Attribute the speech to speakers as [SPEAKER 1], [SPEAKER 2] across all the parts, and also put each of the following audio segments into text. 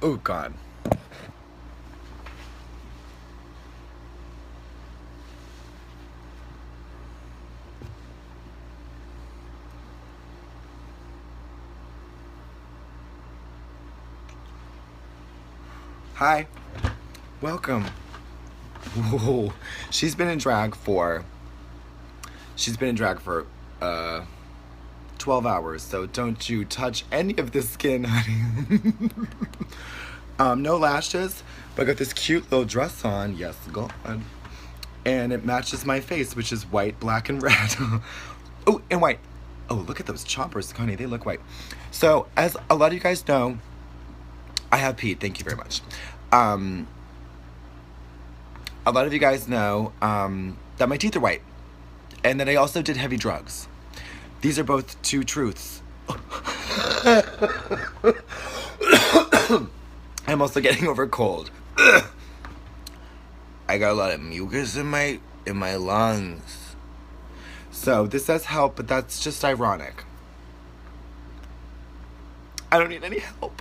[SPEAKER 1] Oh, God. Hi. Welcome. Whoa. She's been in drag for 12 hours, so don't you touch any of the skin, honey. No lashes, but I got this cute little dress on. Yes, God. And it matches my face, which is white, black, and red. Oh, and white. Oh, look at those chompers, honey. They look white. So, as a lot of you guys know, I have peed. Thank you very much. A lot of you guys know that my teeth are white, and that I also did heavy drugs. These are both two truths. I'm also getting over a cold. I got a lot of mucus in my lungs. So this does help, but that's just ironic. I don't need any help.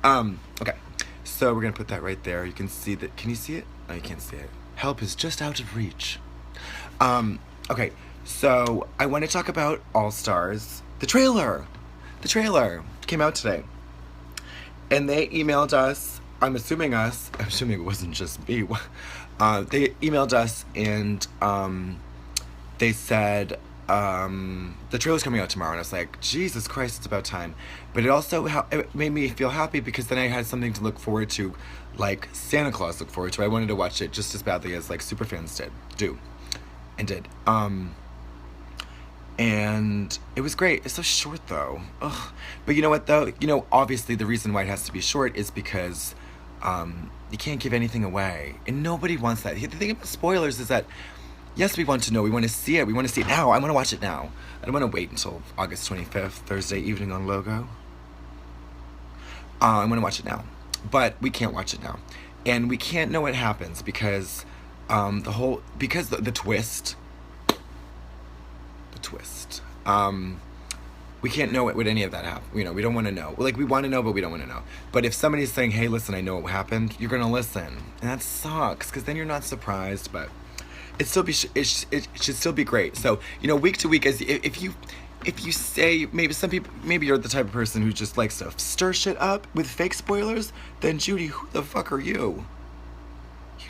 [SPEAKER 1] Okay. So we're gonna put that right there. You can see that. Can you see it? Oh, you can't see it. Help is just out of reach. Okay. So I want to talk about All Stars. The trailer came out today, and they emailed us. I'm assuming it wasn't just me. They emailed us, and they said the trailer's coming out tomorrow, and I was like, Jesus Christ, it's about time. But it made me feel happy, because then I had something to look forward to, like Santa Claus look forward to. I wanted to watch it just as badly as like superfans did. And it was great. It's so short though. Ugh. But you know what though? Obviously the reason why it has to be short is because you can't give anything away, and nobody wants that. The thing about spoilers is that, yes, we want to know. We want to see it. We want to see it now. I want to watch it now. I don't want to wait until August 25th, Thursday evening on Logo. I want to watch it now. But we can't watch it now. And we can't know what happens because the twist. We can't know what any of that happened. We don't want to know. Like, we want to know, but we don't want to know. But if somebody's saying, hey, listen, I know what happened, you're going to listen. And that sucks, because then you're not surprised, but it should still be great. So, week to week, if you say, maybe you're the type of person who just likes to stir shit up with fake spoilers, then Judy, who the fuck are you?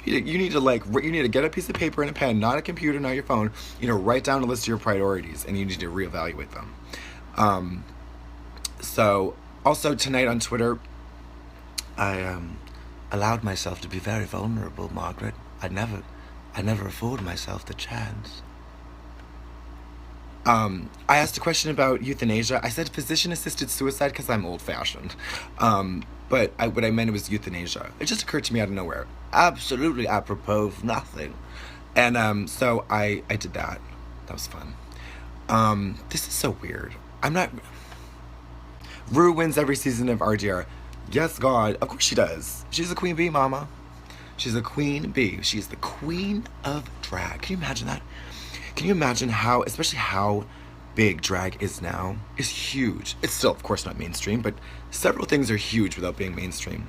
[SPEAKER 1] You need to get a piece of paper and a pen, not a computer, not your phone. Write down a list of your priorities, and you need to reevaluate them. So also tonight on Twitter, I allowed myself to be very vulnerable, Margaret. I never afford myself the chance. I asked a question about euthanasia. I said physician-assisted suicide because I'm old-fashioned. But what I meant was euthanasia. It just occurred to me out of nowhere. Absolutely apropos of nothing. And so I did that. That was fun. This is so weird. Ru wins every season of RDR. Yes, God. Of course she does. She's a queen bee, mama. She's a queen bee. She's the queen of drag. Can you imagine that? Can you imagine especially how big drag is now? It's huge. It's still, of course, not mainstream, but several things are huge without being mainstream.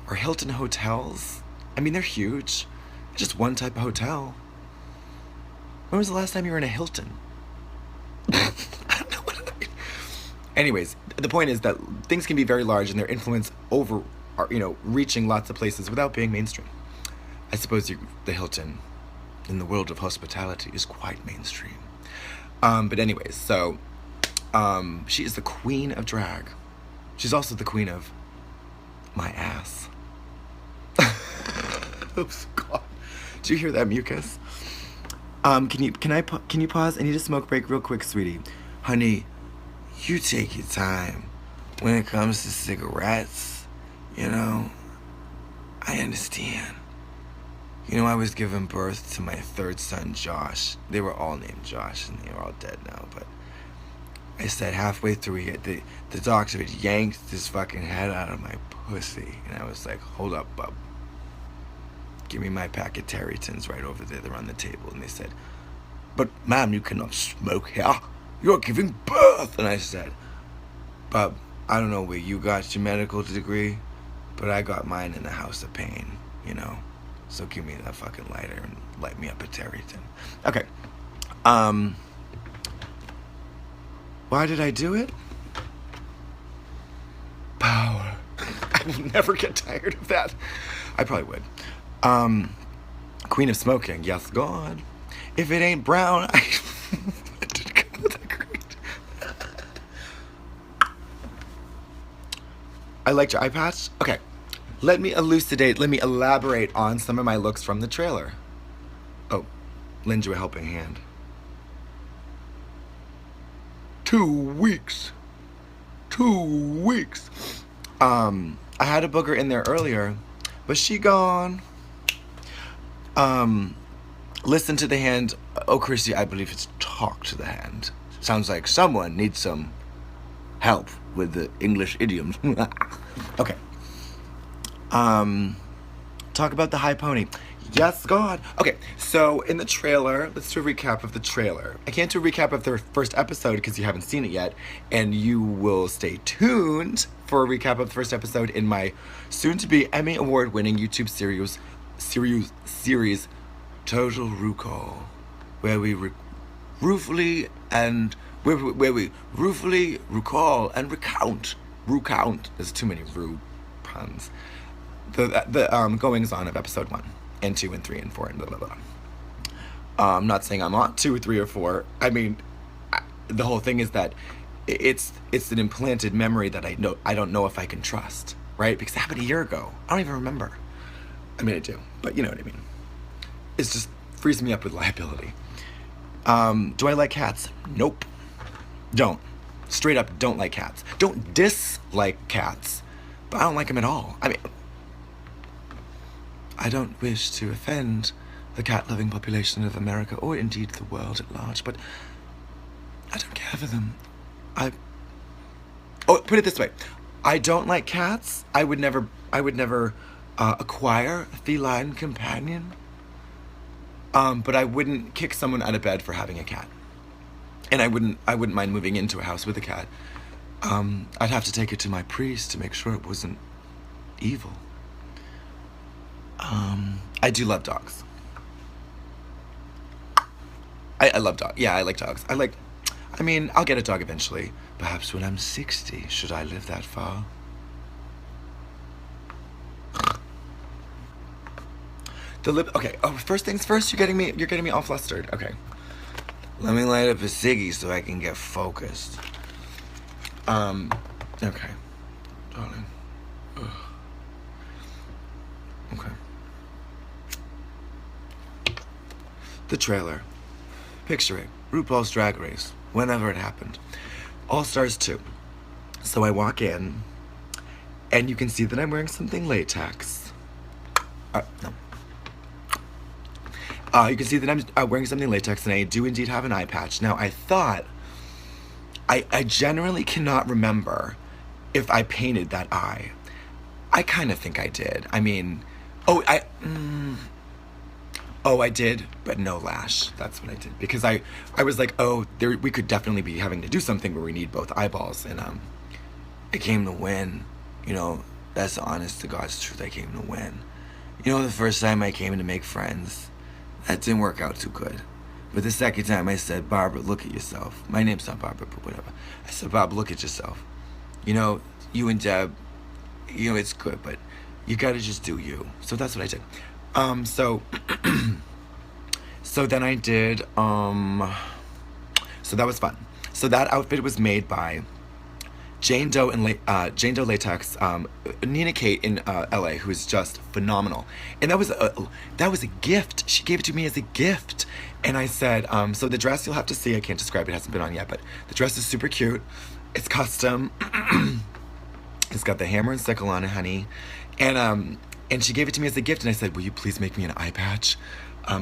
[SPEAKER 1] Are Hilton hotels? I mean, they're huge. Just one type of hotel. When was the last time you were in a Hilton? I don't know what I mean. Anyways, the point is that things can be very large, and their influence reaching lots of places without being mainstream. I suppose the Hilton in the world of hospitality is quite mainstream. But anyways, so she is the queen of drag. She's also the queen of my ass. Oops, God. Did you hear that mucus? Can you pause? I need a smoke break real quick, sweetie. Honey, you take your time. When it comes to cigarettes, I understand. I was giving birth to my third son, Josh. They were all named Josh, and they were all dead now, but I said halfway through, the doctor had yanked his fucking head out of my pussy, and I was like, hold up, bub. Give me my pack of Terrytons right over there. They're on the table. And they said, but ma'am, you cannot smoke here. You're giving birth. And I said, Bub, I don't know where you got your medical degree, but I got mine in the house of pain, you know? So give me that fucking lighter and light me up at Terryton. Okay. Why did I do it? Power. I will never get tired of that. I probably would. Queen of smoking. Yes, God. If it ain't brown, I didn't come with that great. I liked your eye patch. Okay. Let me elaborate on some of my looks from the trailer. Oh, lend you a helping hand. 2 weeks. 2 weeks. I had a booger in there earlier, but she gone. Listen to the hand. Oh, Chrissy, I believe it's talk to the hand. Sounds like someone needs some help with the English idioms. Okay. Talk about the high pony. Yes, God. Okay, so in the trailer, let's do a recap of the trailer. I can't do a recap of the first episode because you haven't seen it yet, and you will stay tuned for a recap of the first episode in my soon-to-be Emmy Award-winning YouTube series Total RuPaul, where we ruefully recall and recount. There's too many Ru puns. The goings on of episode 1 and 2 and 3 and 4 and blah blah blah. I'm not saying I'm on 2 or 3 or 4. I mean, the whole thing is that it's an implanted memory that I don't know if I can trust, right? Because it happened a year ago. I don't even remember. I mean, I do, but you know what I mean. It just frees me up with liability. Do I like cats? Nope. Don't. Straight up, don't like cats. Don't dislike cats, but I don't like them at all. I mean, I don't wish to offend the cat-loving population of America, or indeed the world at large, but I don't care for them. Put it this way. I don't like cats. I would never acquire a feline companion. But I wouldn't kick someone out of bed for having a cat. And I wouldn't mind moving into a house with a cat. I'd have to take it to my priest to make sure it wasn't evil. I do love dogs. I love dogs. Yeah, I like dogs. I mean, I'll get a dog eventually. Perhaps when I'm 60, should I live that far? The lip. Okay. Oh, first things first. You're getting me all flustered. Okay. Let me light up a ciggy so I can get focused. Okay, darling. Ugh. Okay. The trailer. Picture it. RuPaul's Drag Race. Whenever it happened. All Stars 2. So I walk in, and you can see that I'm wearing something latex. No. You can see that I'm wearing something latex, and I do indeed have an eye patch. Now, I thought, I generally cannot remember if I painted that eye. I kind of think I did. I mean, I did, but no lash. That's what I did. Because I was like, we could definitely be having to do something where we need both eyeballs. And it came to win. You know, that's the honest to God's truth. I came to win. You know, the first time I came in to make friends, that didn't work out too good. But the second time I said, Barbara, look at yourself. My name's not Barbara, but whatever. I said, Bob, look at yourself. You know, you and Deb, you know, it's good, but you gotta just do you. So that's what I did. So then I did, so that was fun. So that outfit was made by Jane Doe Latex, Nina Kate in LA, who is just phenomenal. And that was a gift. She gave it to me as a gift. And I said, so the dress you'll have to see, I can't describe it, hasn't been on yet, but the dress is super cute. It's custom. It's got the hammer and sickle on it, honey. And she gave it to me as a gift, and I said, will you please make me an eye patch?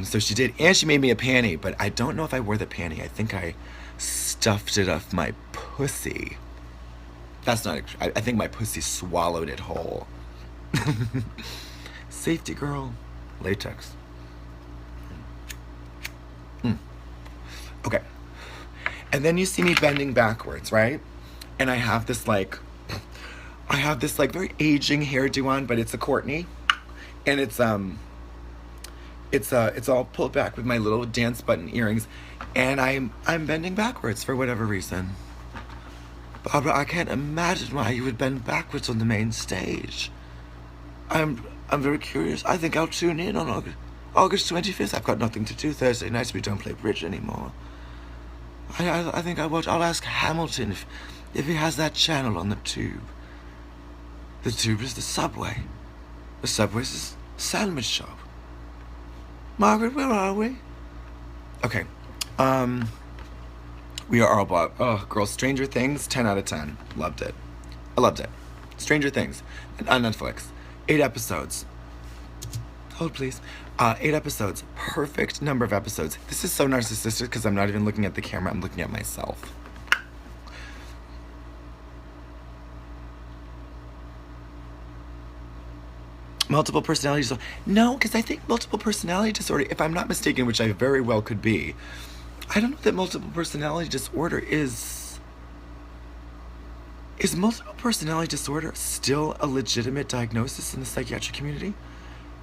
[SPEAKER 1] So she did, and she made me a panty, but I don't know if I wore the panty. I think I stuffed it off my pussy. That's not, I think my pussy swallowed it whole. Safety girl. Latex. Okay. And then you see me bending backwards, right? And I have this like very aging hairdo on, but it's a Courtney, and it's all pulled back with my little dance button earrings, and I'm bending backwards for whatever reason. Barbara, I can't imagine why you would bend backwards on the main stage. I'm very curious. I think I'll tune in on August 25th. I've got nothing to do Thursday nights. We don't play bridge anymore. I think I'll ask Hamilton if he has that channel on the tube. The tube is the subway. The subway's a sandwich shop. Margaret, where are we? Okay. We are all bought. Oh, girl, Stranger Things, 10 out of 10. Loved it. I loved it. Stranger Things on Netflix. 8 episodes. Hold, please. 8 episodes. Perfect number of episodes. This is so narcissistic because I'm not even looking at the camera. I'm looking at myself. Multiple personality disorder. No, because I think multiple personality disorder, if I'm not mistaken, which I very well could be, I don't know that multiple personality disorder is multiple personality disorder still a legitimate diagnosis in the psychiatric community?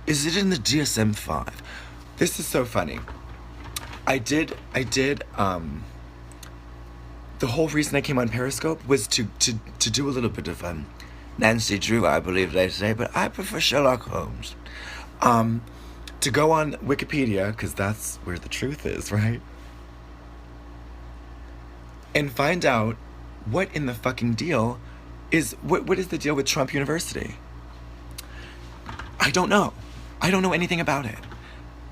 [SPEAKER 1] Is it in the DSM-5? This is so funny. I did, the whole reason I came on Periscope was to do a little bit of, Nancy Drew, I believe they say, but I prefer Sherlock Holmes. To go on Wikipedia, because that's where the truth is, right? And find out what in the fucking deal is, what is the deal with Trump University? I don't know. I don't know anything about it.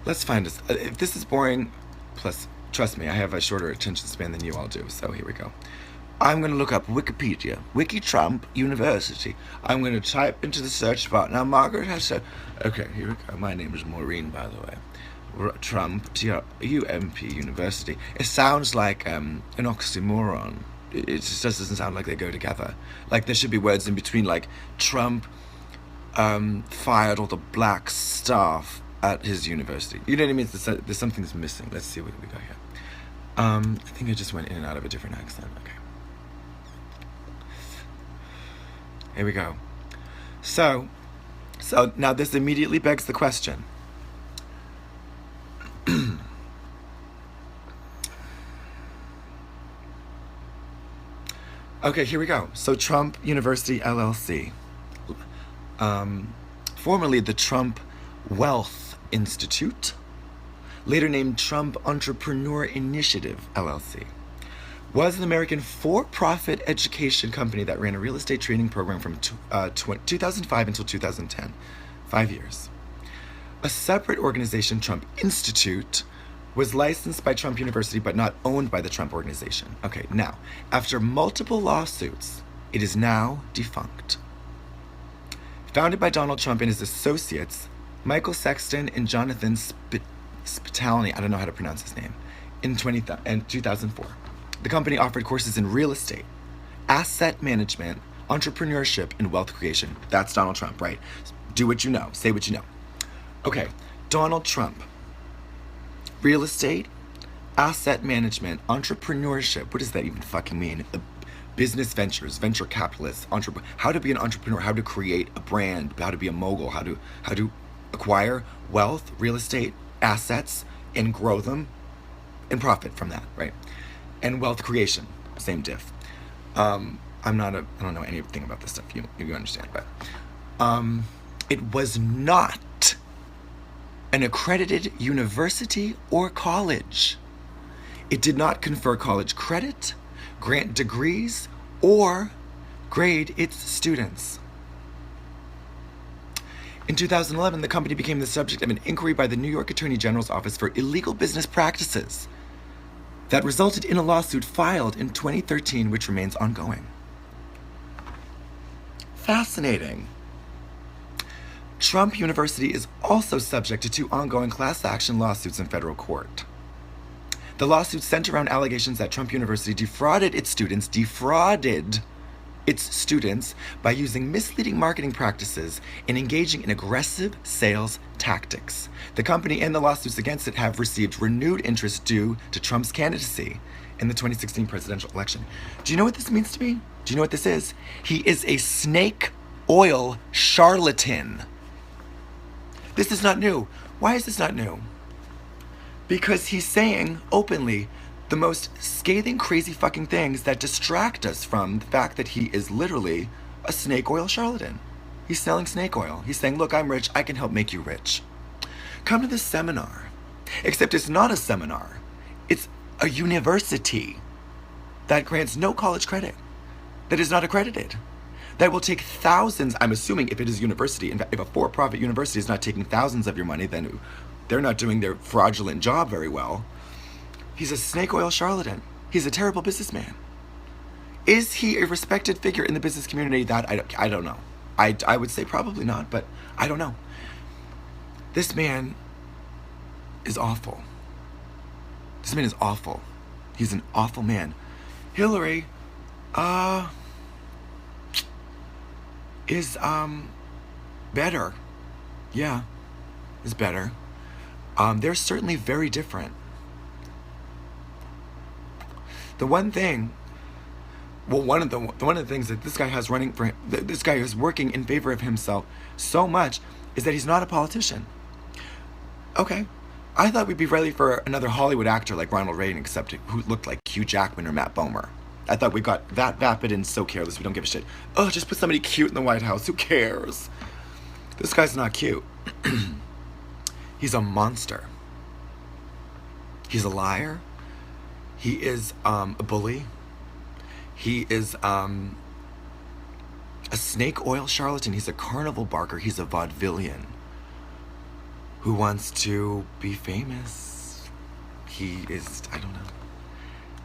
[SPEAKER 1] Let's find this. If this is boring, plus, trust me, I have a shorter attention span than you all do, so here we go. I'm going to look up Wikipedia, Wiki Trump University. I'm going to type into the search bar. Now, Margaret has said, okay, here we go. My name is Maureen, by the way. Trump, T-R-U-M-P University. It sounds like an oxymoron. It just doesn't sound like they go together. Like, there should be words in between, like, Trump fired all the black staff at his university. You know what I mean? There's something that's missing. Let's see what we got here. I think I just went in and out of a different accent. Okay. Here we go. So now this immediately begs the question. Okay, here we go. So Trump University LLC, formerly the Trump Wealth Institute, later named Trump Entrepreneur Initiative LLC, was an American for-profit education company that ran a real estate training program from 2005 until 2010, 5 years. A separate organization, Trump Institute, was licensed by Trump University but not owned by the Trump Organization. Okay, now, after multiple lawsuits, it is now defunct. Founded by Donald Trump and his associates, Michael Sexton and Jonathan Spitalny, I don't know how to pronounce his name, in 2004. The company offered courses in real estate, asset management, entrepreneurship, and wealth creation. That's Donald Trump, right? Do what you know. Say what you know. Okay, Donald Trump. Real estate, asset management, entrepreneurship. What does that even fucking mean? Business ventures, venture capitalists, how to be an entrepreneur, how to create a brand, how to be a mogul, how to acquire wealth, real estate, assets, and grow them and profit from that, right? And wealth creation, same diff. I don't know anything about this stuff, you understand, but it was not an accredited university or college. It did not confer college credit, grant degrees, or grade its students. In 2011, the company became the subject of an inquiry by the New York Attorney General's Office for illegal business practices that resulted in a lawsuit filed in 2013, which remains ongoing. Fascinating. Trump University is also subject to 2 ongoing class action lawsuits in federal court. The lawsuits center around allegations that Trump University defrauded its students by using misleading marketing practices and engaging in aggressive sales tactics. The company and the lawsuits against it have received renewed interest due to Trump's candidacy in the 2016 presidential election. Do you know what this means to me? Do you know what this is? He is a snake oil charlatan. This is not new. Why is this not new? Because he's saying openly the most scathing, crazy fucking things that distract us from the fact that he is literally a snake oil charlatan. He's selling snake oil. He's saying, look, I'm rich. I can help make you rich. Come to this seminar. Except it's not a seminar. It's a university that grants no college credit, that is not accredited, that will take thousands. I'm assuming if it is a university, in fact, if a for-profit university is not taking thousands of your money, then they're not doing their fraudulent job very well. He's a snake oil charlatan. He's a terrible businessman. Is he a respected figure in the business community? That I don't know. I would say probably not, but I don't know. This man is awful. This man is awful. He's an awful man. Hillary, is better. Yeah, is better. They're certainly very different. The one thing, well, one of the things that this guy has running for him, this guy is working in favor of himself so much, is that he's not a politician. Okay, I thought we'd be ready for another Hollywood actor like Ronald Reagan, except who looked like Hugh Jackman or Matt Bomer. I thought we got that vapid and so careless we don't give a shit. Oh, just put somebody cute in the White House. Who cares? This guy's not cute. He's a monster. He's a liar. He is a bully. He is a snake oil charlatan. He's a carnival barker. He's a vaudevillian who wants to be famous. He is, I don't know.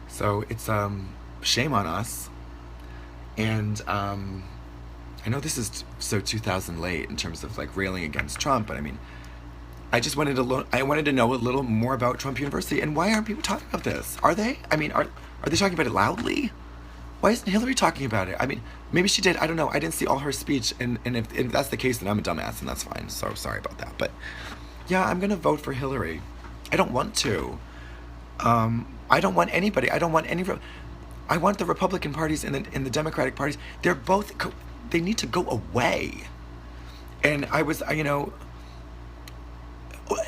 [SPEAKER 1] So it's shame on us. And I know this is so 2000 late in terms of like railing against Trump, but I mean, I just wanted to know a little more about Trump University. And why aren't people talking about this? Are they? I mean, are they talking about it loudly? Why isn't Hillary talking about it? I mean, maybe she did. I don't know. I didn't see all her speech. And if that's the case, then I'm a dumbass, and that's fine. So sorry about that. But yeah, I'm going to vote for Hillary. I don't want to. I don't want anybody. I don't want any. I want the Republican parties and the Democratic parties. They're both. They need to go away. And I was,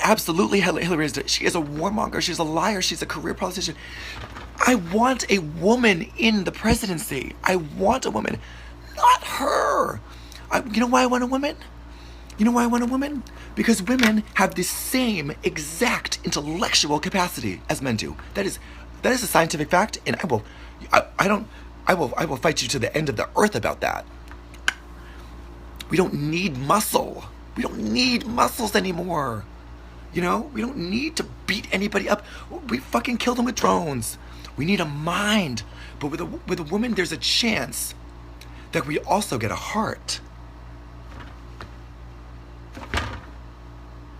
[SPEAKER 1] absolutely, Hillary is. She is a warmonger. She's a liar. She's a career politician. I want a woman in the presidency. I want a woman, not her. You know why I want a woman? You know why I want a woman? Because women have the same exact intellectual capacity as men do. That is a scientific fact, and I will fight you to the end of the earth about that. We don't need muscle. We don't need muscles anymore. We don't need to beat anybody up. We fucking kill them with drones. We need a mind. But with a woman, there's a chance that we also get a heart.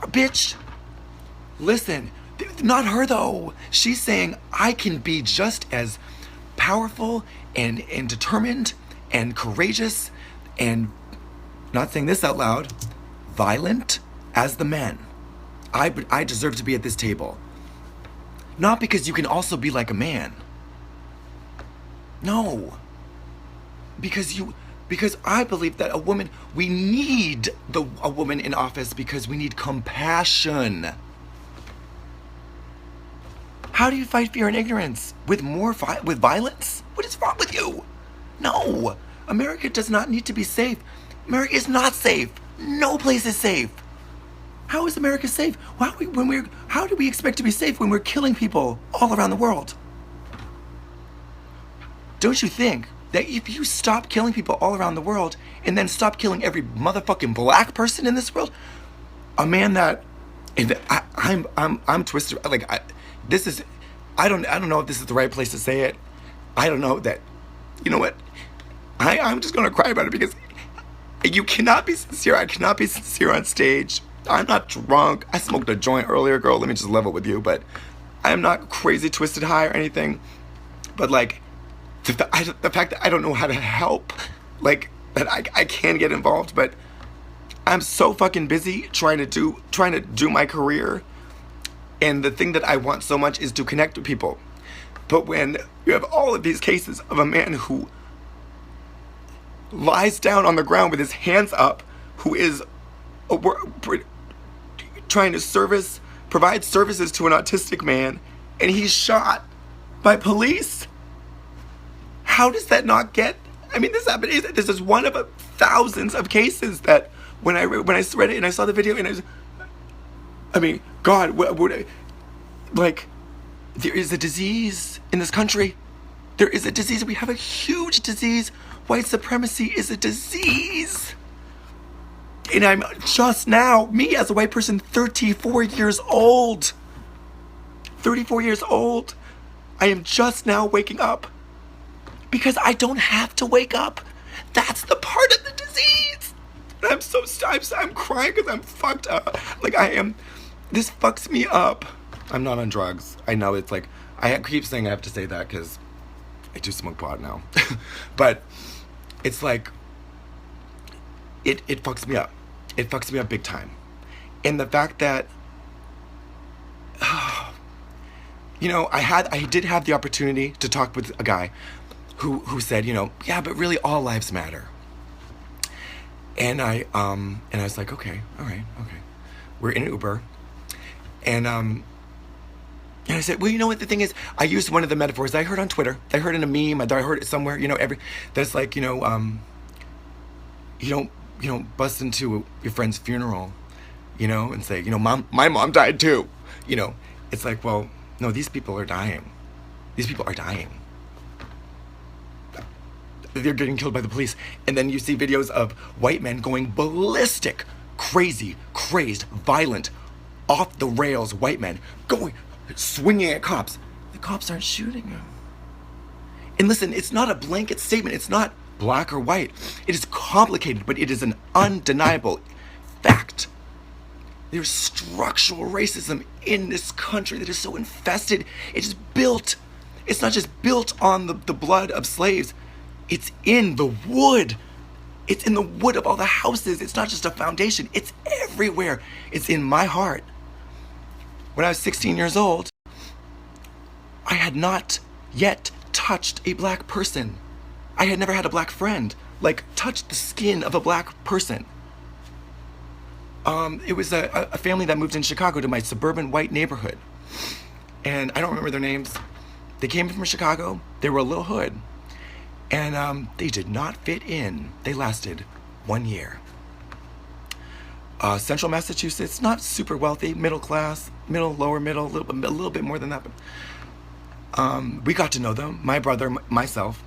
[SPEAKER 1] Bitch, listen, not her though. She's saying I can be just as powerful and determined and courageous and, not saying this out loud, violent as the men. I deserve to be at this table. Not because you can also be like a man. No. Because I believe that a woman, we need a woman in office because we need compassion. How do you fight fear and ignorance? With with violence? What is wrong with you? No. America does not need to be safe. America is not safe. No place is safe. How is America safe? How do we expect to be safe when we're killing people all around the world? Don't you think that if you stop killing people all around the world and then stop killing every motherfucking black person in this world, a man that I'm twisted, like this is, I don't know if this is the right place to say it. I don't know that, you know what? I'm just gonna cry about it because you cannot be sincere. I cannot be sincere on stage. I'm not drunk. I smoked a joint earlier, girl. Let me just level with you. But I'm not crazy, twisted high or anything. But like, the fact that I don't know how to help, like that I can get involved, but I'm so fucking busy trying to do my career. And the thing that I want so much is to connect with people. But when you have all of these cases of a man who lies down on the ground with his hands up, who is trying to provide services to an autistic man, and he's shot by police. How does that not get? I mean, this happened. This is one of thousands of cases that when I read it and I saw the video and I mean, God, like, there is a disease in this country. There is a disease. We have a huge disease. White supremacy is a disease. And I'm just now, me as a white person, 34 years old. 34 years old. I am just now waking up. Because I don't have to wake up. That's the part of the disease. And I'm crying because I'm fucked up. Like, this fucks me up. I'm not on drugs. I know it's like, I keep saying I have to say that because I do smoke pot now. But it's like, it fucks me up. It fucks me up big time. And the fact that, you know, I did have the opportunity to talk with a guy who said, you know, yeah, but really all lives matter. And I was like, okay, all right, okay. We're in an Uber. And I said, well, you know what the thing is? I used one of the metaphors I heard on Twitter. I heard in a meme. I heard it somewhere. You know, that's like, you know, you don't bust into your friend's funeral, you know, and say, you know, my mom died too. You know, it's like, well, no, these people are dying. These people are dying. They're getting killed by the police. And then you see videos of white men going ballistic, crazy, crazed, violent, off the rails white men swinging at cops. The cops aren't shooting them. And listen, it's not a blanket statement. It's not black or white. It is complicated, but it is an undeniable fact. There's structural racism in this country that is so infested. It's built. It's not just built on the blood of slaves. It's in the wood. It's in the wood of all the houses. It's not just a foundation. It's everywhere. It's in my heart. When I was 16 years old, I had not yet touched a black person. I had never had a black friend, like, touch the skin of a black person. It was a family that moved in Chicago to my suburban white neighborhood. And I don't remember their names. They came from Chicago. They were a little hood. And they did not fit in. They lasted 1 year. Central Massachusetts, not super wealthy, middle class, lower middle, a little bit more than that. But we got to know them, my brother, myself.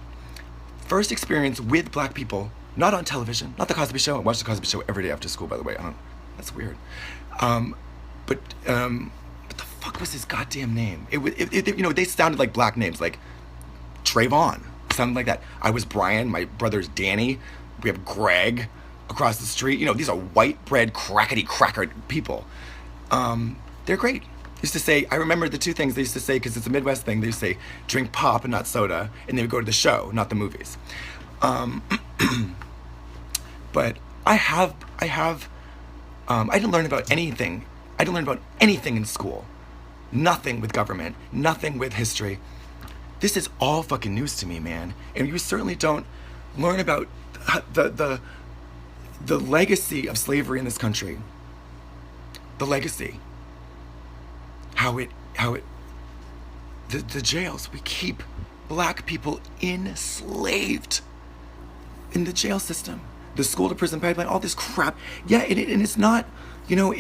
[SPEAKER 1] First experience with black people, not on television, not the Cosby Show. I watch the Cosby Show every day after school, by the way. That's weird. But what the fuck was his goddamn name? You know, they sounded like black names, like Trayvon, something like that. I was Brian, my brother's Danny. We have Greg across the street. You know, these are white bread, crackety cracker people. They're great. Used to say, I remember the two things they used to say, because it's a Midwest thing. They used to say, drink pop and not soda, and they would go to the show, not the movies. But I didn't learn about anything. I didn't learn about anything in school. Nothing with government, nothing with history. This is all fucking news to me, man. And you certainly don't learn about the legacy of slavery in this country. The legacy. The jails, we keep black people enslaved in the jail system, the school to prison pipeline, all this crap. Yeah, and it's not, you know,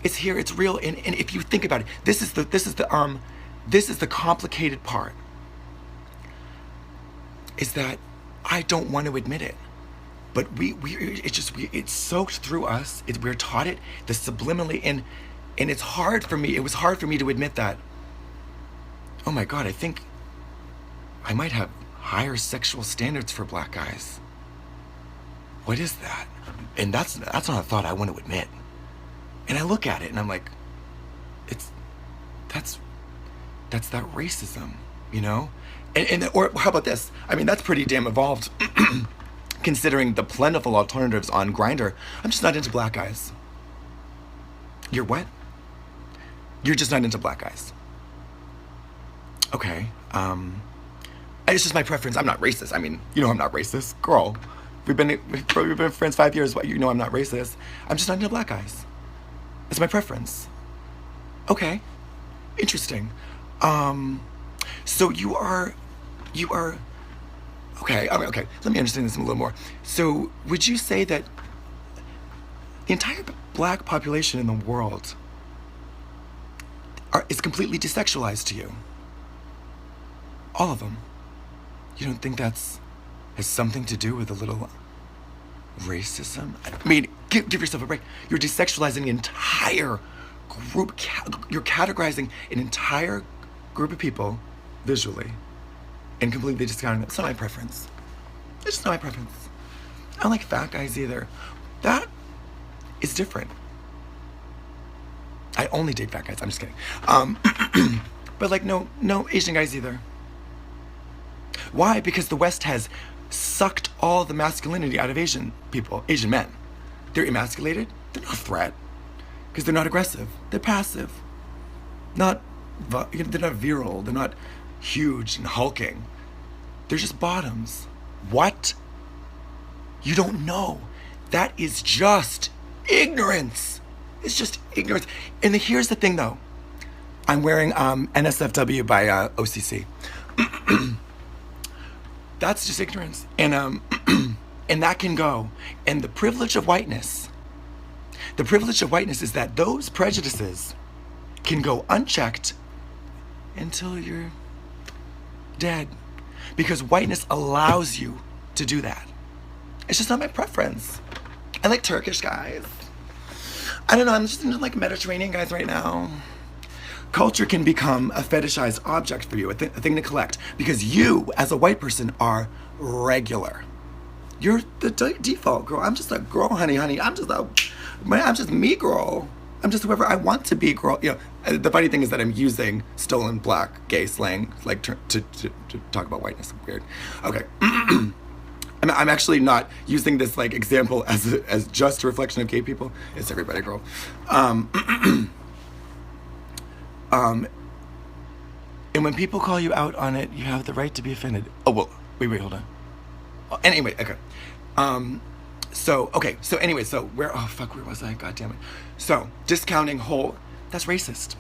[SPEAKER 1] it's here, it's real. And if you think about it, this is the complicated part, is that I don't want to admit it. But it's soaked through us. We're taught it, the subliminally, and it's hard for me. It was hard for me to admit that. Oh my God, I think I might have higher sexual standards for black guys. What is that? And that's not a thought I want to admit. And I look at it and I'm like, that's that racism, you know? Or how about this? I mean, that's pretty damn evolved. Considering the plentiful alternatives on Grindr. I'm just not into black guys. You're what? You're just not into black guys. Okay. And It's just my preference. I'm not racist. I mean, you know I'm not racist. Girl, we've been friends 5 years. You know I'm not racist. I'm just not into black guys. It's my preference. Okay. Interesting. So you are, okay, okay. Let me understand this a little more. So would you say that the entire black population in the world is completely desexualized to you? All of them. You don't think has something to do with a little racism? I mean, give yourself a break. You're desexualizing the entire group. You're categorizing an entire group of people visually and completely discounting them. It's not my preference. It's just not my preference. I don't like fat guys either. That is different. I only date fat guys. I'm just kidding. But like no Asian guys either. Why? Because the West has sucked all the masculinity out of Asian people, Asian men. They're emasculated. They're not a threat because they're not aggressive. They're passive. They're not virile. They're not huge and hulking. They're just bottoms. What? You don't know. That is just ignorance. It's just ignorance. And here's the thing, though. I'm wearing NSFW by OCC. That's just ignorance. And and that can go. And the privilege of whiteness is that those prejudices can go unchecked until you're dead. Because whiteness allows you to do that. It's just not my preference. I like Turkish guys. I don't know, I'm just into like Mediterranean guys right now. Culture can become a fetishized object for you, a thing to collect, because you, as a white person, are regular. You're the default girl. I'm just a girl, honey. I'm just me, girl. I'm just whoever I want to be, girl. You know, the funny thing is that I'm using stolen black gay slang, like to talk about whiteness. Weird. Okay. I'm actually not using this like example as just a reflection of gay people. It's everybody, girl. And when people call you out on it, you have the right to be offended. Oh, well, wait, hold on. Anyway, okay. So where was I? God damn it. So, discounting whole, that's racist.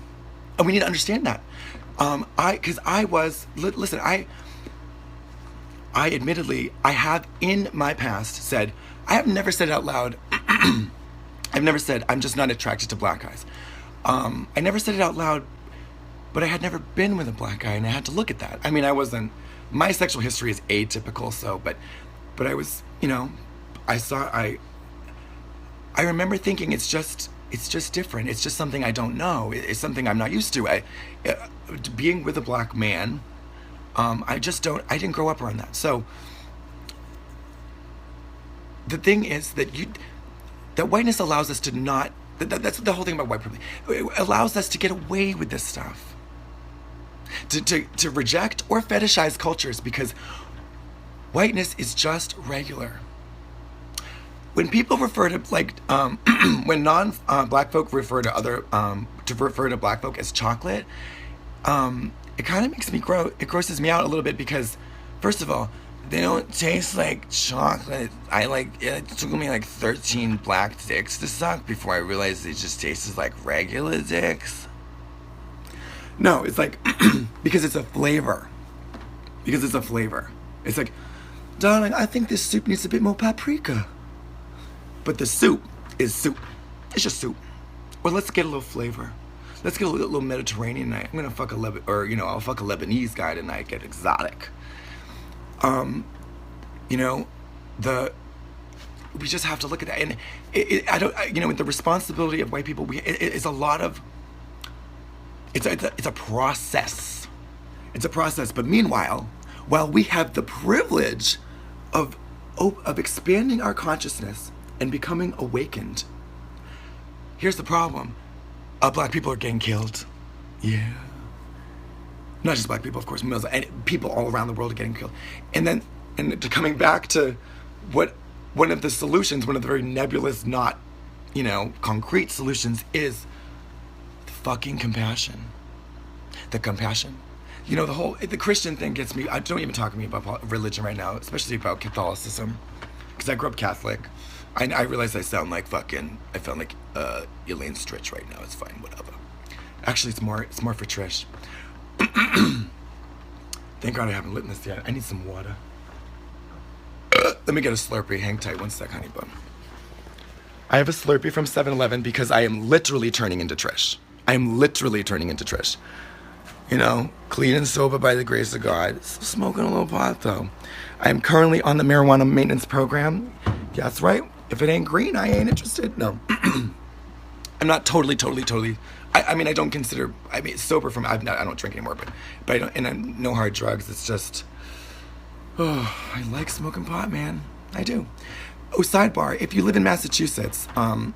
[SPEAKER 1] And we need to understand that. I admittedly, I have in my past said, I have never said it out loud, I've never said, I'm just not attracted to black guys. I never said it out loud, but I had never been with a black guy, and I had to look at that. I mean, my sexual history is atypical, but I was, I remember thinking it's just different. It's just something I don't know. It's something I'm not used to. Being with a black man, I didn't grow up around that. So the thing is that whiteness allows us to not, that's the whole thing about white privilege. It allows us to get away with this stuff. To reject or fetishize cultures because whiteness is just regular. When people refer to when black folk refer to black folk as chocolate, it kind of makes me it grosses me out a little bit because, first of all, they don't taste like chocolate. It took me like 13 black dicks to suck before I realized it just tastes like regular dicks. No, it's like, because it's a flavor. It's like, darling, I think this soup needs a bit more paprika. But the soup is soup. It's just soup. Or let's get a little flavor. Let's get a little Mediterranean night. I'm gonna fuck I'll fuck a Lebanese guy tonight, get exotic. We just have to look at that. And with the responsibility of white people, it's a lot of, it's a process. It's a process. But meanwhile, while we have the privilege of expanding our consciousness and becoming awakened, here's the problem. Black people are getting killed. Yeah. Not just black people, of course, males, and people all around the world are getting killed. And coming back to one of the solutions, one of the very nebulous, not, concrete solutions is fucking compassion. The compassion. the Christian thing gets me. Don't even talk to me about religion right now, especially about Catholicism, because I grew up Catholic. I realize I sound like fucking. I sound like Elaine Stritch right now. It's fine, whatever. Actually, it's more for Trish. Thank God I haven't lit this yet. I need some water. Let me get a Slurpee. Hang tight 1 sec, honey bun. I have a Slurpee from 7-Eleven because I am literally turning into Trish. I am literally turning into Trish. Clean and sober by the grace of God. Smoking a little pot, though. I am currently on the marijuana maintenance program. That's right. If it ain't green, I ain't interested. No. I'm not totally. I don't consider. Sober from. I don't drink anymore, but I don't. And no hard drugs. It's just. Oh, I like smoking pot, man. I do. Oh, sidebar. If you live in Massachusetts, I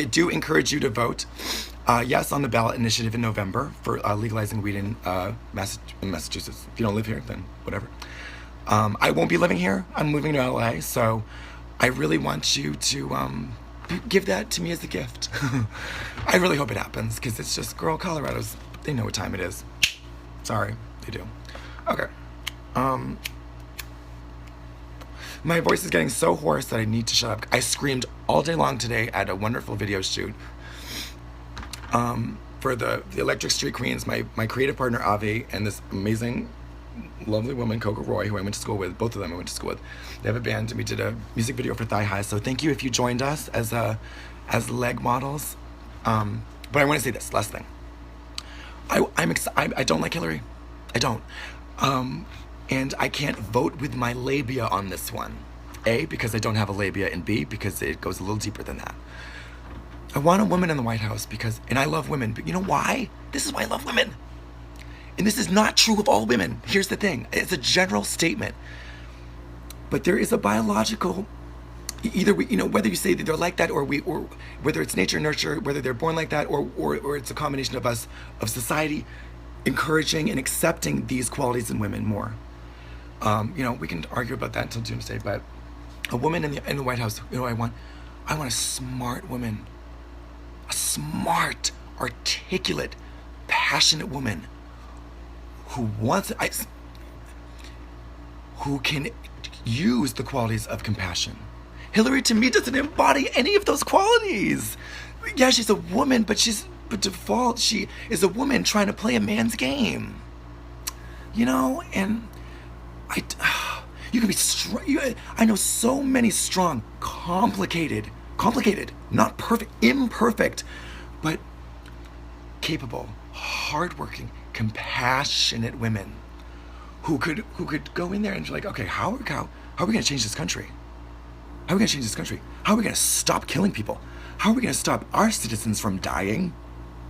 [SPEAKER 1] do encourage you to vote. Yes, on the ballot initiative in November for legalizing weed in Massachusetts. If you don't live here, then whatever. I won't be living here. I'm moving to LA, so I really want you to give that to me as a gift. I really hope it happens, because it's just, girl, Colorado's, they know what time it is. Sorry, they do. Okay. My voice is getting so hoarse that I need to shut up. I screamed all day long today at a wonderful video shoot for the Electric Street Queens, my creative partner Avi, and this amazing, lovely woman, Coco Roy, who I went to school with. Both of them I went to school with. They have a band, and we did a music video for Thigh High. So thank you if you joined us as leg models. But I want to say this last thing. I don't like Hillary. I don't. And I can't vote with my labia on this one. A, because I don't have a labia, and B, because it goes a little deeper than that. I want a woman in the White House and I love women, but you know why? This is why I love women. And this is not true of all women. Here's the thing. It's a general statement. But there is a biological, whether you say that they're like that or whether it's nature, nurture, whether they're born like that or it's a combination of us, of society, encouraging and accepting these qualities in women more. We can argue about that until doomsday, but a woman in the White House, I want a smart woman, a smart, articulate, passionate woman who can use the qualities of compassion. Hillary, to me, doesn't embody any of those qualities. Yeah, she's a woman, but default, she is a woman trying to play a man's game. And you can be strong. I know so many strong, complicated, not perfect, imperfect, but capable, hardworking, compassionate women who could go in there and be like, okay, how are we going to change this country? How are we going to change this country? How are we going to stop killing people? How are we going to stop our citizens from dying?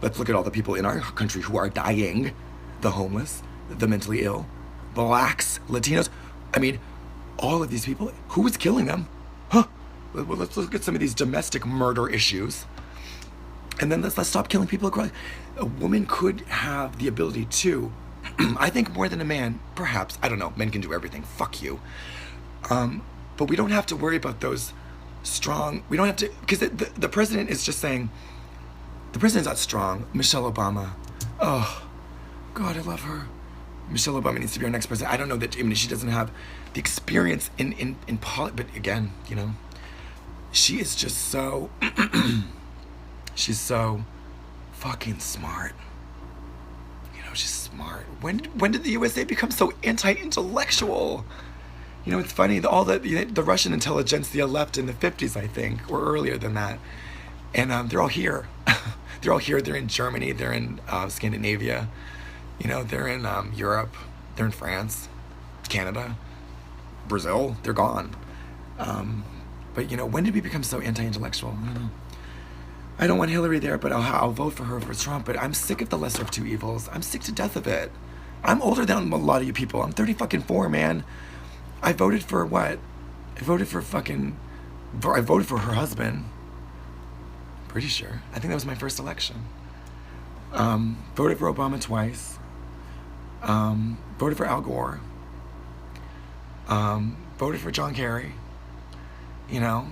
[SPEAKER 1] Let's look at all the people in our country who are dying. The homeless, the mentally ill, blacks, Latinos. All of these people. Who is killing them? Huh? Well, let's look at some of these domestic murder issues. And then let's stop killing people across. A woman could have the ability to, I think more than a man, perhaps. I don't know. Men can do everything. Fuck you. But we don't have to worry about those strong. We don't have to, because the president is just saying, the president's not strong. Michelle Obama. Oh, God, I love her. Michelle Obama needs to be our next president. I don't know that, she doesn't have the experience in politics, but again, she is just so, she's so fucking smart. She's smart. When did the USA become so anti-intellectual? It's funny, all the Russian intelligentsia left in the 50s, I think, or earlier than that. And they're all here. They're all here. They're in Germany. They're in Scandinavia. They're in Europe. They're in France, Canada, Brazil. They're gone. But when did we become so anti-intellectual? I don't know. I don't want Hillary there, but I'll vote for her for Trump. But I'm sick of the lesser of two evils. I'm sick to death of it. I'm older than a lot of you people. I'm 34, man. I voted for what? I voted for her husband. Pretty sure. I think that was my first election. Voted for Obama twice. Voted for Al Gore. Voted for John Kerry. No,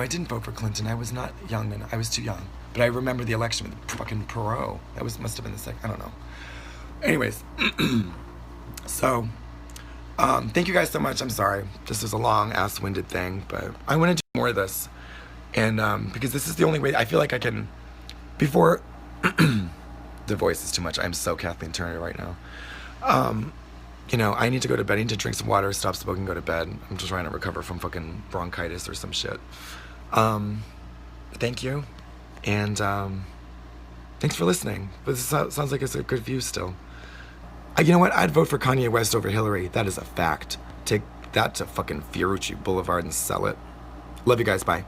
[SPEAKER 1] I didn't vote for Clinton. I was not young then. I was too young. But I remember the election with fucking Perot. That must have been the second. I don't know. Anyways, so thank you guys so much. I'm sorry, this is a long ass-winded thing, but I want to do more of this, and because this is the only way I feel like I can. Before the voice is too much. I'm so Kathleen Turner right now. You know, I need to go to bed. I need to drink some water, stop smoking, go to bed. I'm just trying to recover from fucking bronchitis or some shit. Thank you, and thanks for listening. But this sounds like it's a good view still. You know what? I'd vote for Kanye West over Hillary. That is a fact. Take that to fucking Fiorucci Boulevard and sell it. Love you guys. Bye.